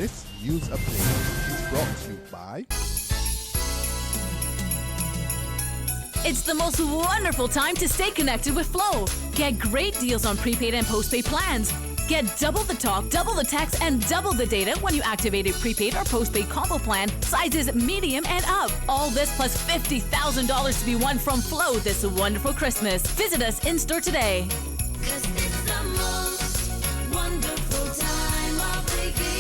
This news update is brought to you by... It's the most wonderful time to stay connected with Flow. Get great deals on prepaid and postpaid plans. Get double the talk, double the text, and double the data when you activate a prepaid or postpaid combo plan, sizes medium and up. All this plus $50,000 to be won from Flow this wonderful Christmas. Visit us in-store today. 'Cause it's the most wonderful time of the year.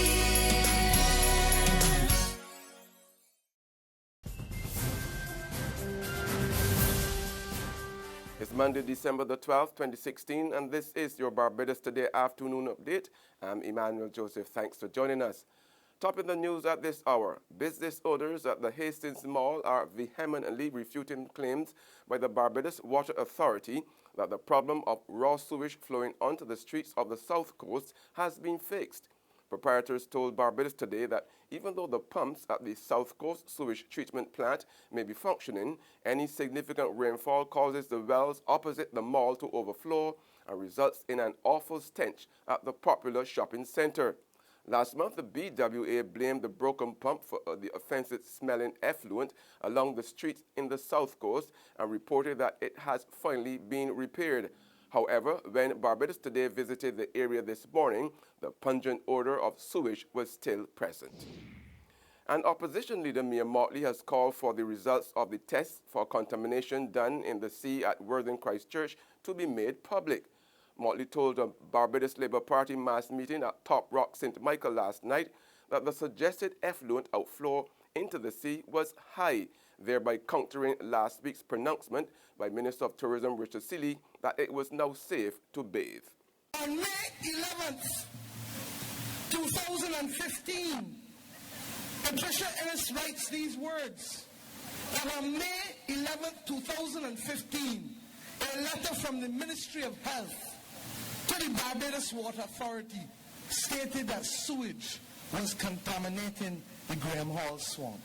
It's Monday, December the 12th, 2016, and this is your Barbados Today afternoon update. I'm Emmanuel Joseph. Thanks for joining us. Top in the news at this hour. Business owners at the Hastings Mall are vehemently refuting claims by the Barbados Water Authority that the problem of raw sewage flowing onto the streets of the South Coast has been fixed. Proprietors told Barbados Today that even though the pumps at the South Coast Sewage Treatment Plant may be functioning, any significant rainfall causes the wells opposite the mall to overflow and results in an awful stench at the popular shopping center. Last month, the BWA blamed the broken pump for the offensive smelling effluent along the streets in the South Coast and reported that it has finally been repaired. However, when Barbados Today visited the area this morning, the pungent odor of sewage was still present. An opposition leader, Mia Motley, has called for the results of the tests for contamination done in the sea at Worthing Christchurch to be made public. Motley told a Barbados Labour Party mass meeting at Top Rock St. Michael last night that the suggested effluent outflow into the sea was high, thereby countering last week's pronouncement by Minister of Tourism Richard Seeley that it was now safe to bathe. On May 11th, 2015, Patricia Ellis writes these words, that on May 11th, 2015, a letter from the Ministry of Health to the Barbados Water Authority stated that sewage was contaminating the Graham Hall swamp.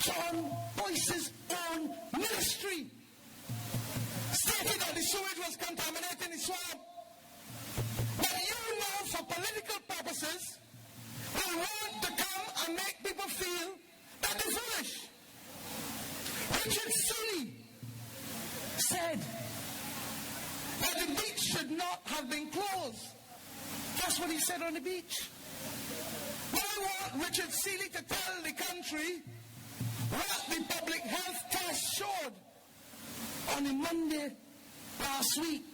John Boyce's own ministry stated that the sewage was contaminating the swamp. But you know, for political purposes, we want to come and make people feel that they're foolish. Richard Seeley said that the beach should not have been closed. That's what he said on the beach. We want Richard Seeley to tell the country what the public health test showed on the Monday last week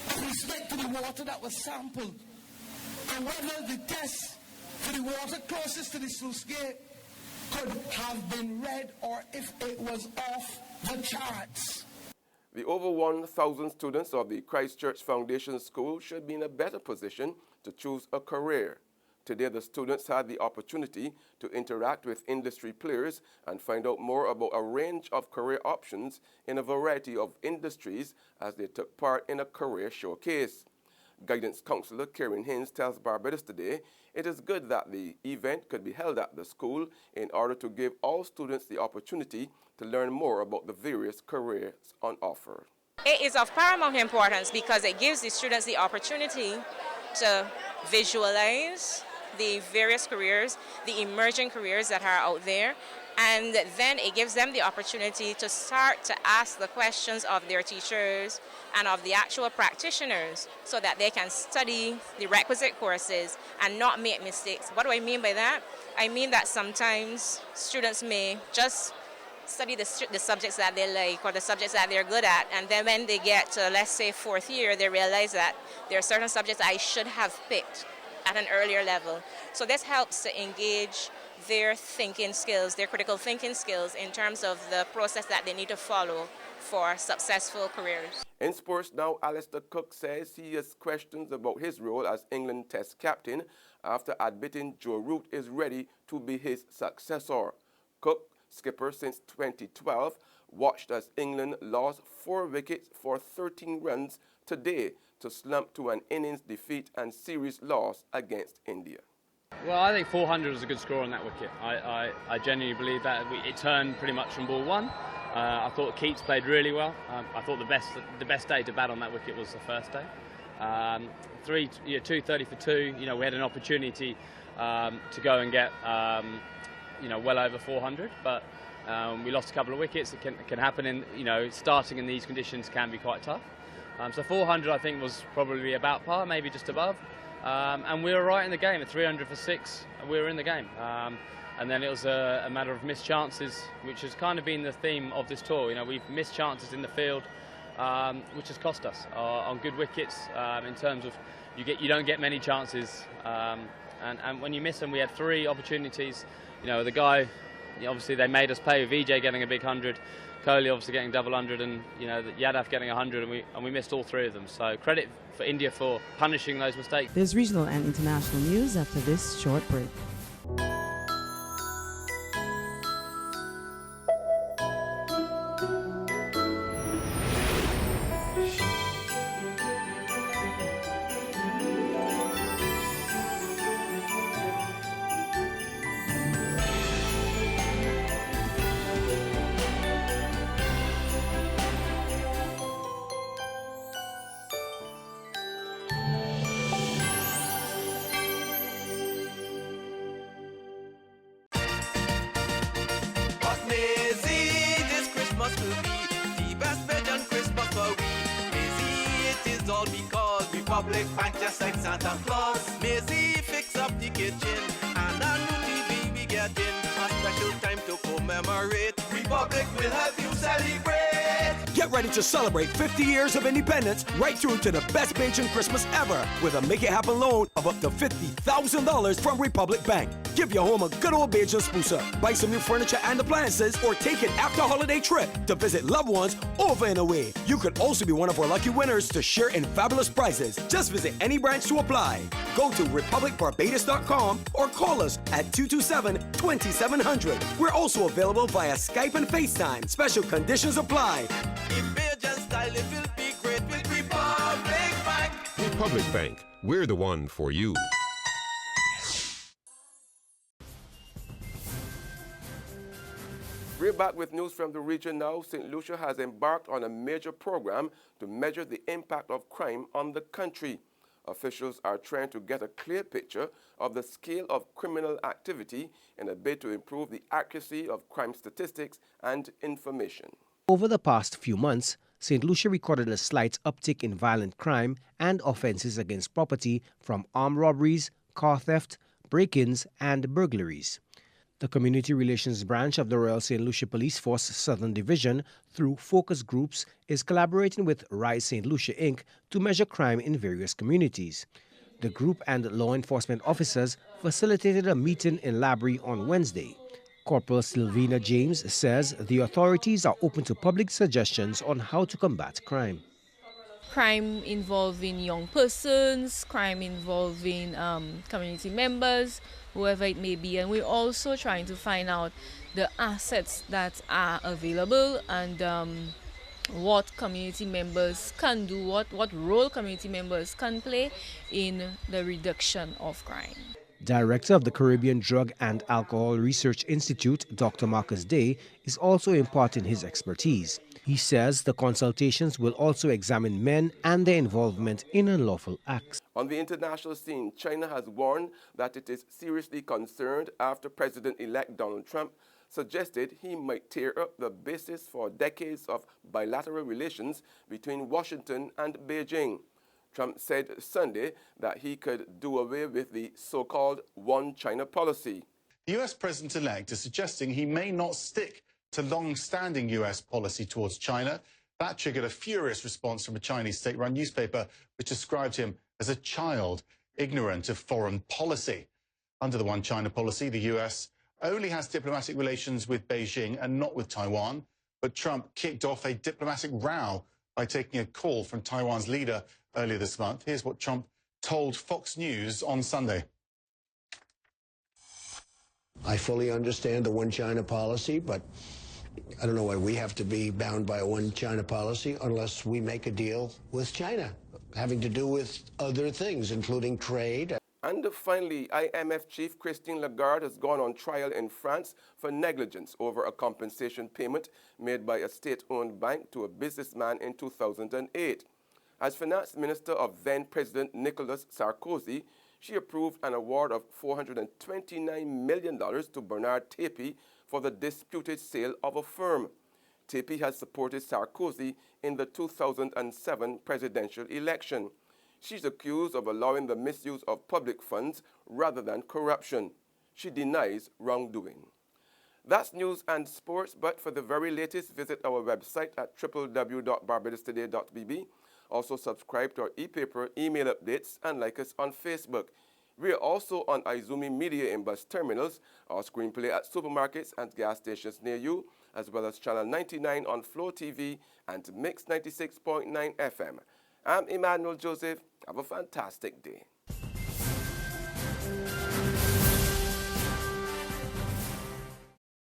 with respect to the water that was sampled and whether the test for the water closest to the sluice gate could have been read or if it was off the charts. The over 1,000 students of the Christchurch Foundation School should be in a better position to choose a career. Today, the students had the opportunity to interact with industry players and find out more about a range of career options in a variety of industries as they took part in a career showcase. Guidance Counselor Karen Haynes tells Barbados Today it is good that the event could be held at the school in order to give all students the opportunity to learn more about the various careers on offer. It is of paramount importance because it gives the students the opportunity to visualize the various careers, the emerging careers that are out there, and then it gives them the opportunity to start to ask the questions of their teachers and of the actual practitioners so that they can study the requisite courses and not make mistakes. What do I mean by that? I mean that sometimes students may just study the subjects that they like or the subjects that they're good at, and then when they get to, let's say, fourth year, they realize that there are certain subjects I should have picked at an earlier level. So this helps to engage their thinking skills, their critical thinking skills in terms of the process that they need to follow for successful careers. In sports now, Alistair Cook says he has questions about his role as England Test captain after admitting Joe Root is ready to be his successor. Cook, skipper since 2012, watched as England lost 4 wickets for 13 runs today to slump to an innings defeat and series loss against India. Well, I think 400 was a good score on that wicket. I genuinely believe that it turned pretty much from ball one. I thought Keats played really well. I thought the best day to bat on that wicket was the first day. 230 for 2. You know, we had an opportunity to go and get well over 400, but we lost a couple of wickets. It can happen in, starting in these conditions can be quite tough. So 400 I think was probably about par, maybe just above. And we were right in the game at 300 for 6. We were in the game. And then it was a matter of missed chances, which has kind of been the theme of this tour. You know, we've missed chances in the field, which has cost us on good wickets. In terms of you don't get many chances, and when you miss them, we had 3 opportunities. You know, the guy, obviously they made us pay with VJ getting a big 100, Kohli obviously getting double 100, and Yadav getting 100, and we missed all 3 of them. So credit for India for punishing those mistakes. There's regional and international news after this short break. Republic Bank just like Santa Claus. Maisie fix up the kitchen and a new TV we getting. A special time to commemorate. Republic will help you celebrate. Get ready to celebrate 50 years of independence right through to the best Bajan Christmas ever with a Make It Happen loan of up to $50,000 from Republic Bank. Give your home a good old Bajan spooser, buy some new furniture and appliances, or take an after-holiday trip to visit loved ones over and away. You could also be one of our lucky winners to share in fabulous prizes. Just visit any branch to apply. Go to republicbarbados.com or call us at 227-2700. We're also available via Skype and FaceTime. Special conditions apply. In Bajan style, it will be great with Republic Bank. Republic Bank, we're the one for you. We're back with news from the region now. St. Lucia has embarked on a major program to measure the impact of crime on the country. Officials are trying to get a clear picture of the scale of criminal activity in a bid to improve the accuracy of crime statistics and information. Over the past few months, St. Lucia recorded a slight uptick in violent crime and offenses against property from armed robberies, car theft, break-ins, and burglaries. The Community Relations Branch of the Royal St. Lucia Police Force Southern Division, through focus groups, is collaborating with Rise St. Lucia Inc. to measure crime in various communities. The group and law enforcement officers facilitated a meeting in Labrie on Wednesday. Corporal Sylvina James says the authorities are open to public suggestions on how to combat crime. Crime involving young persons, crime involving community members, whoever it may be. And we're also trying to find out the assets that are available and what community members can do, what role community members can play in the reduction of crime. Director of the Caribbean Drug and Alcohol Research Institute, Dr. Marcus Day, is also imparting his expertise. He says the consultations will also examine men and their involvement in unlawful acts. On the international scene, China has warned that it is seriously concerned after President-elect Donald Trump suggested he might tear up the basis for decades of bilateral relations between Washington and Beijing. Trump said Sunday that he could do away with the so-called One China policy. The U.S. president-elect is suggesting he may not stick to long-standing U.S. policy towards China. That triggered a furious response from a Chinese state-run newspaper which described him as a child, ignorant of foreign policy. Under the One China policy, the U.S. only has diplomatic relations with Beijing and not with Taiwan. But Trump kicked off a diplomatic row by taking a call from Taiwan's leader earlier this month. Here's what Trump told Fox News on Sunday. I fully understand the One China policy, but I don't know why we have to be bound by a One China policy unless we make a deal with China, having to do with other things, including trade. And finally, IMF Chief Christine Lagarde has gone on trial in France for negligence over a compensation payment made by a state-owned bank to a businessman in 2008. As finance minister of then-President Nicolas Sarkozy, she approved an award of $429 million to Bernard Tapie for the disputed sale of a firm. Tapie has supported Sarkozy in the 2007 presidential election. She's accused of allowing the misuse of public funds rather than corruption. She denies wrongdoing. That's news and sports, but for the very latest, visit our website at www.barbadostoday.bb. Also subscribe to our e-paper email updates and like us on Facebook. We are also on Izumi Media in bus terminals, our screenplay at supermarkets and gas stations near you, as well as Channel 99 on Flow TV and Mix 96.9 FM. I'm Emmanuel Joseph. Have a fantastic day.